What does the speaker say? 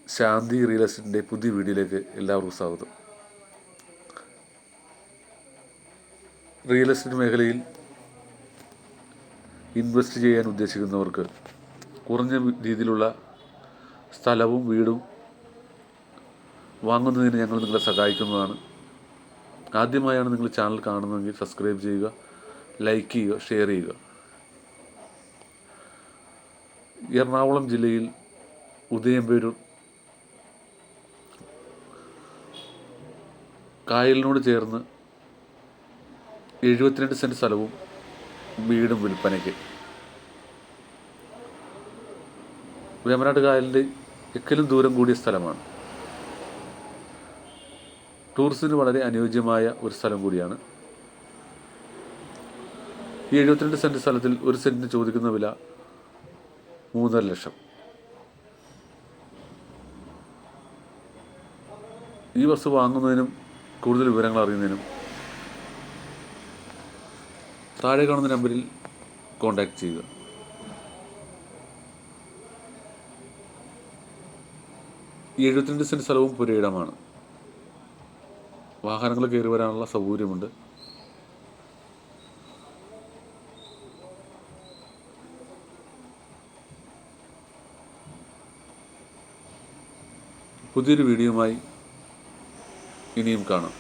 ശാന്തി real എസ്റ്റേറ്റിൻ്റെ പുതിയ വീഡിയോയിലേക്ക് എല്ലാവർക്കും സ്വാഗതം. റിയൽ എസ്റ്റേറ്റ് മേഖലയിൽ ഇൻവെസ്റ്റ് ചെയ്യാൻ ഉദ്ദേശിക്കുന്നവർക്ക് കുറഞ്ഞ രീതിയിലുള്ള സ്ഥലവും വീടും വാങ്ങുന്നതിന് ഞങ്ങൾ നിങ്ങളെ സഹായിക്കുന്നതാണ്. ആദ്യമായാണ് നിങ്ങൾ ചാനൽ കാണുന്നതെങ്കിൽ സബ്സ്ക്രൈബ് ചെയ്യുക, ലൈക്ക് ചെയ്യുക, ഷെയർ ചെയ്യുക. എറണാകുളം ജില്ലയിൽ ഉദയംപേരൂർ കായലിനോട് ചേർന്ന് 72 സെൻറ്റ് സ്ഥലവും വീടും വിൽപ്പനയ്ക്ക്. വേമ്പനാട്ട് കായലിൻ്റെ എക്കലും ദൂരം കൂടിയ സ്ഥലമാണ്. ടൂറിസത്തിന് വളരെ അനുയോജ്യമായ ഒരു സ്ഥലം കൂടിയാണ്. ഈ 72 സെൻറ്റ് സ്ഥലത്തിൽ ഒരു സെൻറ്റിന് ചോദിക്കുന്ന വില 3.5 ലക്ഷം. ഈ വസ്തു വാങ്ങുന്നതിനും കൂടുതൽ വിവരങ്ങൾ അറിയുന്നതിനും താഴെ കാണുന്ന നമ്പറിൽ കോൺടാക്റ്റ് ചെയ്യുക. ഈ 72 സെൻറ്റ് സ്ഥലവും പുരയിടമാണ്. വാഹനങ്ങൾ കയറി വരാനുള്ള സൗകര്യമുണ്ട്. പുതിയൊരു വീഡിയോയുമായി ഇനിയും കാണാം.